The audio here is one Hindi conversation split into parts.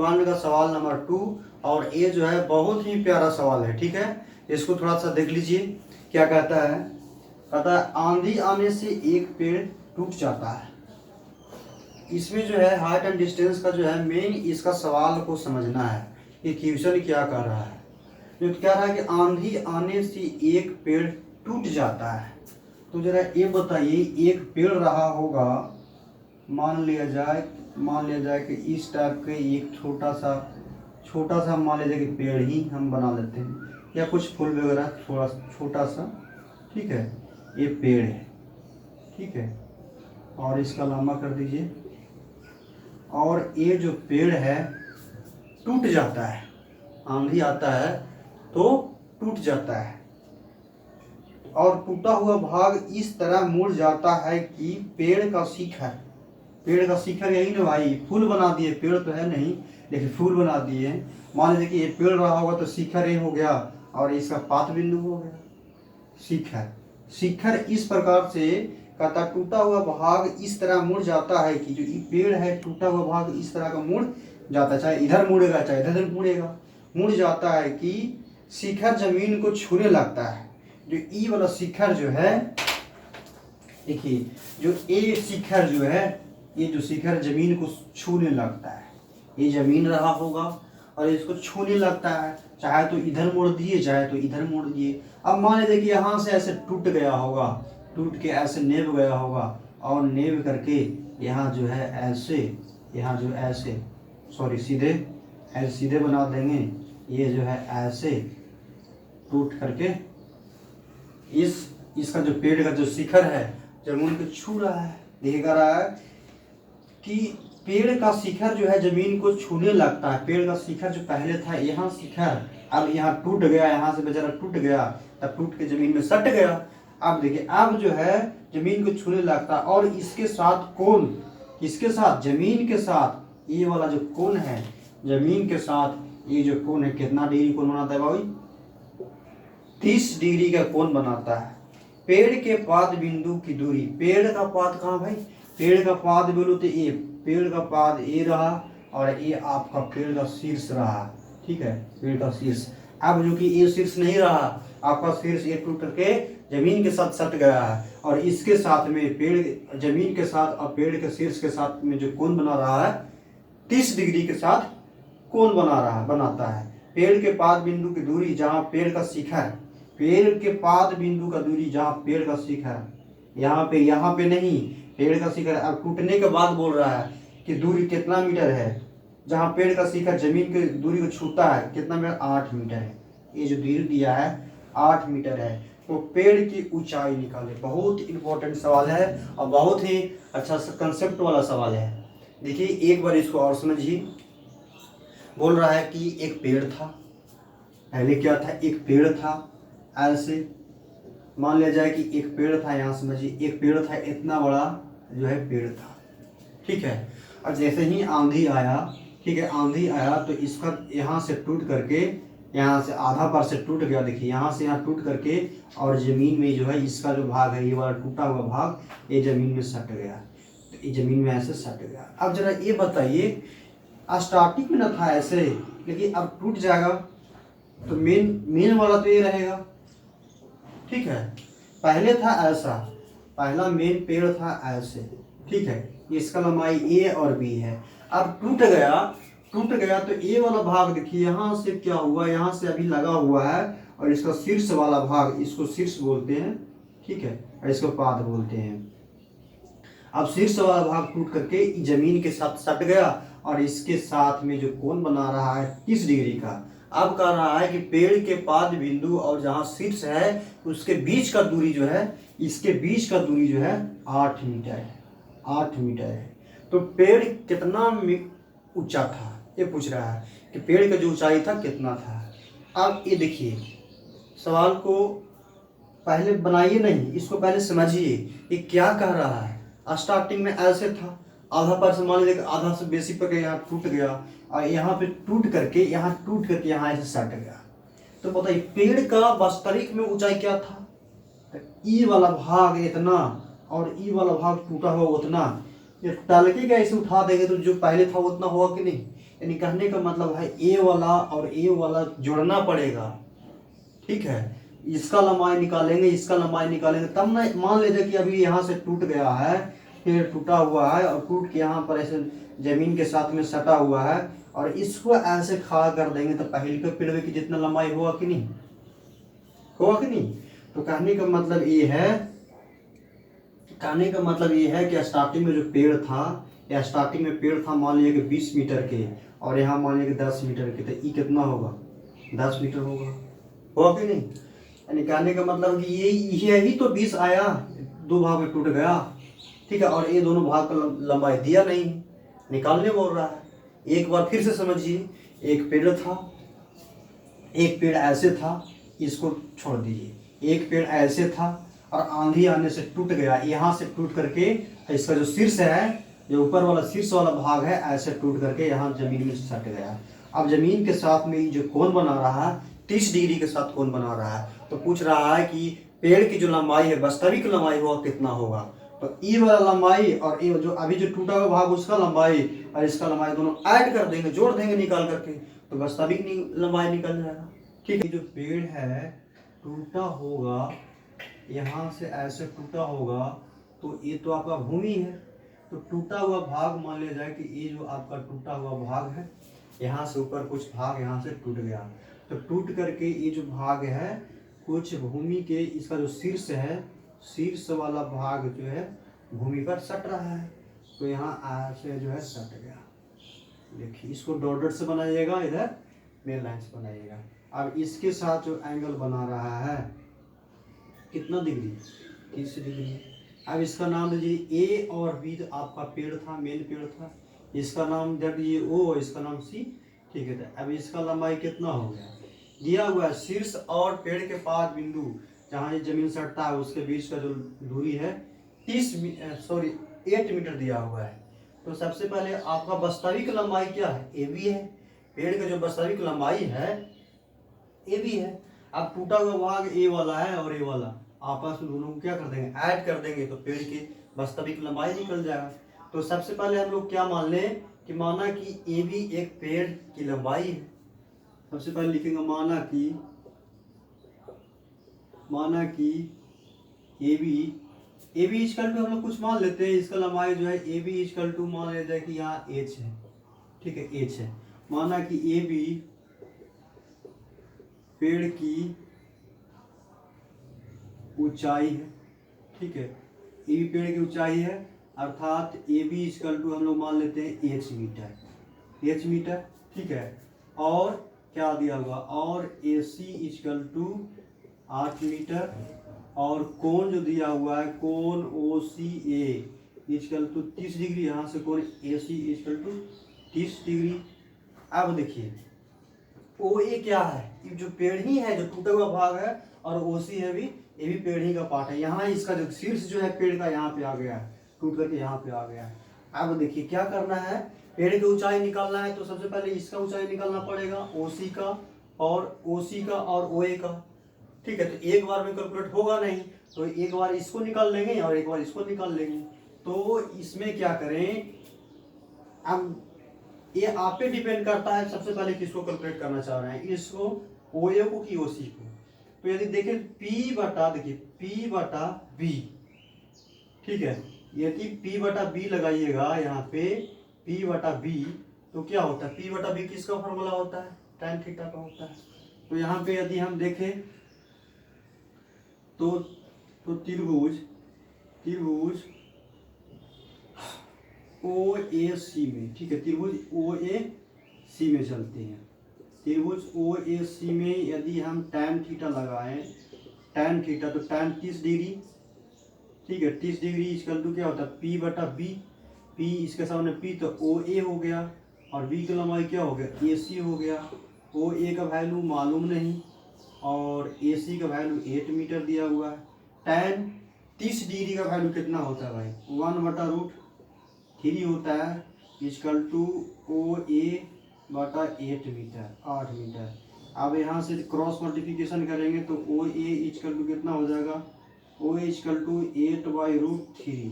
वन का सवाल नंबर 2। और ये जो है बहुत ही प्यारा सवाल है, ठीक है। इसको थोड़ा सा देख लीजिए क्या कहता है। कहता है आंधी आने से एक पेड़ टूट जाता है। इसमें जो है हाइट एंड डिस्टेंस का जो है मेन इसका सवाल को समझना है कि क्वेश्चन क्या कर रहा है। जो कह रहा है कि आंधी आने से एक पेड़ टूट जाता है। तो जरा ये बताइए, एक पेड़ रहा होगा, मान लिया जाए कि इस टाइप के एक छोटा सा मान लिया जाए कि पेड़ ही हम बना लेते हैं, या कुछ फूल वगैरह थोड़ा छोटा सा, ठीक है। ये पेड़ है, ठीक है, और इसका लंबा कर दीजिए। और ये जो पेड़ है टूट जाता है, आंधी आता है तो टूट जाता है, और टूटा हुआ भाग इस तरह मुड़ जाता है कि पेड़ का शिखर यही ना भाई, फूल बना दिए, पेड़ तो है नहीं लेकिन फूल बना दिए। मान लीजिए कि ये पेड़ रहा होगा तो शिखर ये हो गया और इसका पात बिंदु हो गया शिखर। इस प्रकार से कहता टूटा हुआ भाग इस तरह मुड़ जाता है कि जो ये पेड़ है टूटा हुआ भाग इस तरह का मुड़ जाता है, चाहे इधर मुड़ेगा चाहे इधर मुड़ेगा, मुड़ जाता है कि शिखर जमीन को छूने लगता है। जो ई वाला शिखर जो है, देखिए जो ए शिखर जो है, ये जो शिखर जमीन को छूने लगता है, ये जमीन रहा होगा और इसको छूने लगता है, चाहे तो इधर मोड़ दिए चाहे तो इधर मोड़ दिए। अब मान लीजिए कि यहाँ से ऐसे टूट गया होगा, टूट के ऐसे नेब गया होगा, और नेब करके यहाँ जो है ऐसे, यहाँ जो ऐसे सॉरी सीधे बना देंगे। ये जो है ऐसे टूट करके इसका जो पेड़ का जो शिखर है जमीन को छू रहा है। देखा रहा है कि पेड़ का शिखर जो है जमीन को छूने लगता है। पेड़ का शिखर जो पहले था यहाँ शिखर, अब यहाँ टूट गया, यहाँ से बेचारा टूट गया, तब टूट के जमीन में सट गया। अब देखिए अब जो है जमीन को छूने लगता है, और इसके साथ कोण, किसके साथ, जमीन के साथ, ये वाला जो कोण है जमीन के साथ, ये जो कोण है कितना डिग्री कोण बनाता है भाई, 30 डिग्री का कोण बनाता है। पेड़ के पाद बिंदु की दूरी, पेड़ का पाद कहाँ भाई, पेड़ का पाद बिंदु तो ये, पेड़ का पाद ये रहा और ये आपका पेड़ का शीर्ष रहा, ठीक है, पेड़ का शीर्ष। अब जो कि ये शीर्ष नहीं रहा, आपका शीर्ष ये टूट करके जमीन के साथ सट गया है, और इसके साथ में पेड़ जमीन के साथ और पेड़ के शीर्ष के साथ में जो कोण बना रहा है 30 डिग्री के साथ कोण बनाता है। पेड़ के पाद बिंदु की दूरी जहाँ पेड़ का शिखर, पेड़ के पाद बिंदु का दूरी जहाँ पेड़ का शिखर, यहाँ पे नहीं, पेड़ का शिखर अब टूटने के बाद बोल रहा है कि दूरी कितना मीटर है, जहाँ पेड़ का शिखर जमीन की दूरी को छूता है कितना मीटर, 8 मीटर है। ये जो दूरी दिया है 8 मीटर है। तो पेड़ की ऊंचाई निकाले, बहुत इंपॉर्टेंट सवाल है और बहुत ही अच्छा कंसेप्ट वाला सवाल है। देखिए एक बार इसको और समझिए। बोल रहा है कि एक पेड़ था, पहले क्या था, एक पेड़ था, ऐसे मान लिया जाए कि एक पेड़ था, यहाँ समझिए एक पेड़ था, इतना बड़ा जो है पेड़ था, ठीक है। और जैसे ही आंधी आया, ठीक है, आंधी आया तो इसका यहाँ से टूट करके, यहाँ से आधा पर से टूट गया, देखिए यहाँ से यहाँ टूट करके, और ज़मीन में जो है इसका जो भाग है, ये वाला टूटा हुआ भाग ये ज़मीन में सट गया, तो ये ज़मीन में ऐसे सट गया। अब जरा ये बताइए, स्टार्टिंग में ना था ऐसे, लेकिन अब टूट जाएगा तो मेन वाला तो ये रहेगा, ठीक है। पहले था ऐसा, पहला मेन पेड़ था ऐसे, ठीक है, इसका लंबाई ए और बी है। अब टूट गया तो ए वाला भाग देखिए यहाँ से क्या हुआ, यहाँ से अभी लगा हुआ है, और इसका शीर्ष वाला भाग, इसको शीर्ष बोलते हैं, ठीक है, और इसको पाद बोलते हैं। अब शीर्ष वाला भाग टूट करके जमीन के साथ सट गया, और इसके साथ में जो कोण बना रहा है 30 डिग्री का। अब कह रहा है कि पेड़ के पाद बिंदु और जहाँ शीर्ष है उसके बीच का दूरी जो है, इसके बीच का दूरी जो है 8 मीटर है, 8 मीटर है। तो पेड़ कितना ऊंचा था ये पूछ रहा है कि पेड़ का जो ऊंचाई था कितना था। अब ये देखिए सवाल को पहले बनाइए नहीं, इसको पहले समझिए ये क्या कह रहा है। स्टार्टिंग में ऐसे था, आधा पर से मान लीजिए आधा से बेसी पर यहाँ टूट गया, और यहाँ पे टूट करके यहाँ ऐसे सट गया। तो बताइए पेड़ का वास्तविक में ऊंचाई क्या था, ई वाला भाग इतना और ई वाला भाग टूटा हुआ उतना, ये टालके का ऐसे उठा देंगे तो जो पहले था उतना होगा कि नहीं, यानी कहने का मतलब है ए वाला और ए वाला जोड़ना पड़ेगा, ठीक है। इसका लंबाई निकालेंगे, इसका लंबाई निकालेंगे, तब ना मान लीजिए कि अभी यहाँ से टूट गया है, पेड़ टूटा हुआ है और टूट के यहाँ पर ऐसे जमीन के साथ में सटा हुआ है और इसको ऐसे खड़ा कर देंगे तो पहले के पेड़ की जितना लंबाई होगा कि नहीं, होगा कि नहीं। तो कहने का मतलब ये है, कहने का मतलब ये है कि स्टार्टिंग में जो पेड़ था, या स्टार्टिंग में पेड़ था मान लीजिए कि 20 मीटर के और यहाँ मान लीजिए कि 10 मीटर के, तो ये कितना होगा, 10 मीटर होगा, होगा कि नहीं। यानी कहने का मतलब कि ये ही तो 20 आया, दो भाग में टूट गया, ठीक है, और ये दोनों भाग का लंबाई दिया नहीं, निकालने बोल रहा है। एक बार फिर से समझिए, एक पेड़ था, एक पेड़ ऐसे था, इसको छोड़ दीजिए, एक पेड़ ऐसे था और आंधी आने से टूट गया, यहाँ से टूट करके इसका जो शीर्ष है, जो ऊपर वाला शीर्ष वाला भाग है, ऐसे टूट करके यहाँ जमीन में सट गया। अब जमीन के साथ में जो कोण बना रहा है 30 डिग्री के साथ कोण बना रहा है, तो पूछ रहा है कि पेड़ की जो लंबाई है, वास्तविक लंबाई होगा कितना होगा। तो ई वाला लंबाई और ये जो अभी जो टूटा हुआ भाग उसका लंबाई और इसका लंबाई दोनों ऐड कर देंगे, जोड़ देंगे निकाल करके, तो वास्तविक लंबाई निकल जाएगा, ठीक है। जो पेड़ है टूटा होगा, यहाँ से ऐसे टूटा होगा, तो ये तो आपका भूमि है, तो टूटा हुआ भाग मान लिया जाए कि ये जो आपका टूटा हुआ भाग है, यहाँ से ऊपर कुछ भाग यहाँ से टूट गया, तो टूट करके ये जो भाग है कुछ भूमि के, इसका जो शीर्ष है, शीर्ष वाला भाग जो है भूमि पर सट रहा है, तो यहाँ ऐसे जो है सट गया। देखिए इसको डॉट डॉट से बनाइएगा, इधर मेन लाइन से बनाइएगा। अब इसके साथ जो एंगल बना रहा है कितना डिग्री, 30 डिग्री। अब इसका नाम दीजिए ए और बी, आपका पेड़ था, मेन पेड़ था, इसका नाम दे दीजिए ओ और इसका नाम सी, ठीक है। तो अब इसका लंबाई कितना हो गया, दिया हुआ है शीर्ष और पेड़ के पास बिंदु जहाँ ये जमीन सटता है उसके बीच का जो दूरी है 8 मीटर दिया हुआ है। तो सबसे पहले आपका वास्तविक लंबाई क्या है, ए बी है, पेड़ का जो वास्तविक लंबाई है ए बी है। अब टूटा हुआ भाग ए वाला है और ए वाला, आपस में दोनों को क्या कर देंगे, ऐड कर देंगे, तो पेड़ की वास्तविक लंबाई निकल जाएगा। तो सबसे पहले हम लोग क्या मान लें कि माना कि ए बी एक पेड़ की लंबाई है। सबसे पहले लिखेंगे माना कि ए बी इजकल टू, हम लोग कुछ मान लेते हैं, इसका लंबाई जो है ए बी इजकल टू मान लेते हैं कि यहाँ एच है, ठीक है, एच है। माना कि ए बी पेड़ की ऊंचाई है, ठीक है, ए बी पेड़ की ऊंचाई है, अर्थात ए बी इजकल टू हम लोग मान लेते हैं एच मीटर, ठीक है। और क्या दिया हुआ, और ए सी इजकल टू 8 मीटर, और कोण जो दिया हुआ है कोण ओ सी ए इजकल टू 30 डिग्री, यहाँ से कोण ए सी इजकल टू 30 डिग्री। अब देखिए ओ ए क्या है, ये जो पेड़ ही है, जो टूटा हुआ भाग है, और ओ सी है भी, ये भी पेड़ ही का पार्ट है। यहाँ इसका जो शीर्ष जो है पेड़ का यहाँ पे आ गया है, टूट करके यहाँ पे आ गया है। अब देखिए क्या करना है, पेड़ की ऊंचाई निकालना है, तो सबसे पहले इसका ऊंचाई निकालना पड़ेगा, ओ सी का और ओ ए का, ठीक है। तो एक बार में कैलकुलेट होगा नहीं, तो एक बार इसको निकाल लेंगे और एक बार इसको निकाल लेंगे। तो इसमें क्या करें, अब ये आप पे डिपेंड करता है, सबसे पहले किसको कैलकुलेट करना चाह रहे हैं, इसको ओ ए को कि ओ सी को। तो यदि देखें P बटा, देखिए P बटा B, ठीक है, यदि P बटा B लगाइएगा यहाँ पे P बटा B, तो क्या होता है, P बटा B किसका फॉर्मूला होता है, tan थीटा का होता है। तो यहाँ पे यदि हम देखें तो त्रिभुज ओ ए सी में, ठीक है, त्रिभुज ओ ए सी में चलते हैं। त्रिभुज ओ ए सी में यदि हम tan थीटा लगाएं, tan थीटा, तो tan 30 डिग्री, ठीक है, 30 डिग्री इक्वल टू क्या होता है, P बटा B, P इसके सामने P, तो ओ ए हो गया, और B की लंबाई क्या हो गया, ए सी हो गया। ओ ए का वैल्यू मालूम नहीं और ए सी का वैल्यू 8 मीटर दिया हुआ है। tan 30 डिग्री का वैल्यू कितना होता है भाई, 1/√3 होता है, इक्वल टू ओ ए बटा 8 मीटर। अब यहाँ से क्रॉस मल्टीप्लिकेशन करेंगे तो ओ ए इक्वल टू कितना हो जाएगा, ओ ए इक्वल टू 8/√3,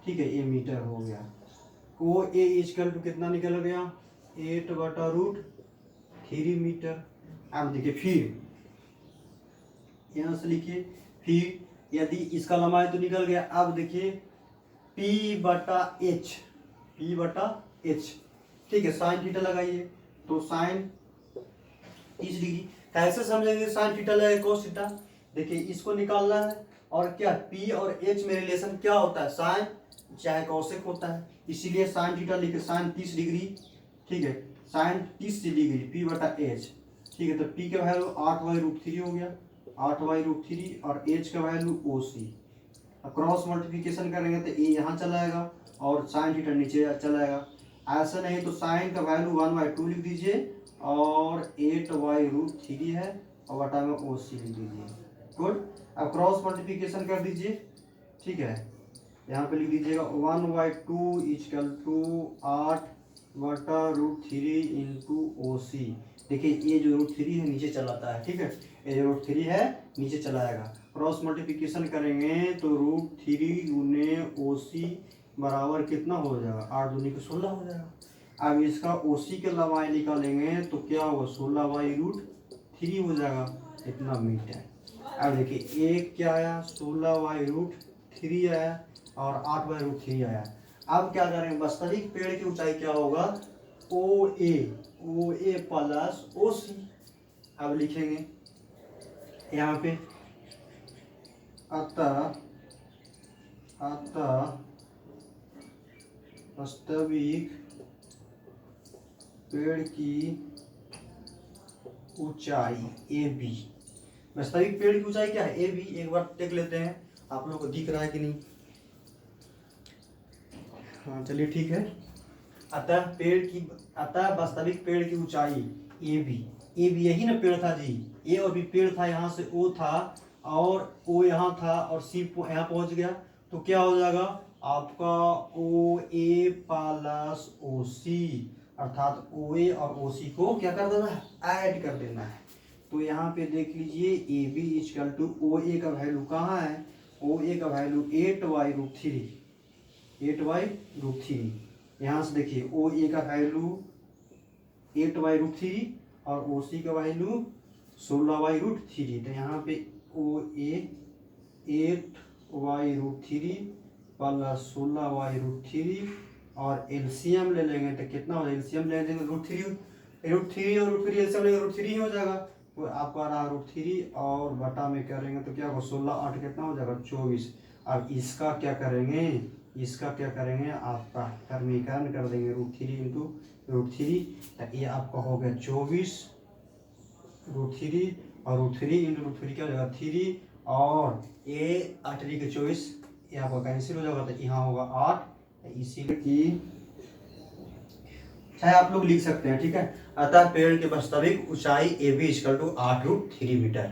ठीक है, ये मीटर हो गया। ओ ए इजकल टू कितना निकल गया 8/√3 मीटर। अब देखिए फिर यहाँ से लिखिए, फिर यदि इसका लंबाई तो निकल गया। अब देखिए P/H, P/H, ठीक है। साइन थीटा लगाइए, तो साइन 30 डिग्री। कैसे समझेंगे साइन थीटा लगेगा कोस थीटा? देखिए इसको निकालना है, और क्या P और H में रिलेशन क्या होता है, साइन चाहे कौशिक होता है, इसीलिए साइन थीटा लिखे, साइन 30 डिग्री, ठीक है। साइन 30 डिग्री P/H, ठीक है। तो P का वैल्यू 8/√3 हो गया, 8/√3, और H का वैल्यू OC। क्रॉस मल्टीप्लिकेशन करेंगे तो ये यहाँ चला आएगा और साइन थीटा नीचे चला आएगा। ऐसा नहीं तो साइन का वैल्यू 1/2 लिख दीजिए, और 8/√3 है, और बटा में OC लिख दीजिए। गुड। अब क्रॉस मल्टीप्लिकेशन कर दीजिए, ठीक है। यहाँ पे लिख दीजिएगा 1/2 इक्वल टू 8/√3 इंटू OC। देखिए ये जो √3 है नीचे चलाता है, ठीक है। ये जो √3 है नीचे चलाएगा। क्रॉस मल्टीप्लिकेशन करेंगे तो √3 गुने OC बराबर कितना हो जाएगा, 8 दूनी को 16 हो जाएगा। अब इसका OC के लंबाई निकालेंगे तो क्या होगा, 16/√3 हो जाएगा, इतना मीटर। अब देखिए एक क्या आया, 16/√3 आया, और 8/√3 आया। अब क्या करेंगे, वास्तविक पेड़ की ऊंचाई क्या होगा, OA प्लस OC। अब लिखेंगे यहाँ पे, अतः वास्तविक पेड़ की ऊंचाई AB। वास्तविक पेड़ की ऊंचाई क्या है, AB। एक बार देख लेते हैं आप लोग को दिख रहा है कि नहीं। हाँ चलिए ठीक है। अतः वास्तविक पेड़ की ऊंचाई AB यही ना पेड़ था जी, A और B पेड़ था, यहाँ से O था और O यहाँ था और C यहाँ पहुंच गया, तो क्या हो जाएगा आपका OA प्लस OC, अर्थात OA और OC को क्या कर देना है, ऐड कर देना है। तो यहाँ पे देख लीजिए AB इक्वल टू OA का वैल्यू कहाँ है, OA का वैल्यू 8/√3। यहाँ से देखिए OA का वैल्यू 8/√3 और OC का वैल्यू 16/√3। तो यहाँ पे OA 8/√3 प्लस 16/√3, और एलसीएम ले लेंगे तो कितना हो जाएगा, एलसीएम ले लेंगे √3 और √3 एलसीएम लेंगे √3 ही हो जाएगा। तो आपका रहा √3 और बटा में करेंगे तो क्या होगा, 16/8 कितना हो जाएगा, 24। अब इसका क्या करेंगे, आपका समीकरण कर देंगे √3 इंटू √3, तो ये आपका हो गया 24, √3 और √3 इंटू √3 क्या हो जाएगा 3, और ये 8 के 24 ये आपका कैंसिल हो जाएगा, तो यहाँ होगा 8। इसीलिए कि चाहे आप लोग लिख सकते हैं, ठीक है। अतः पेड़ की वास्तविक ऊंचाई AB = 8√3 मीटर।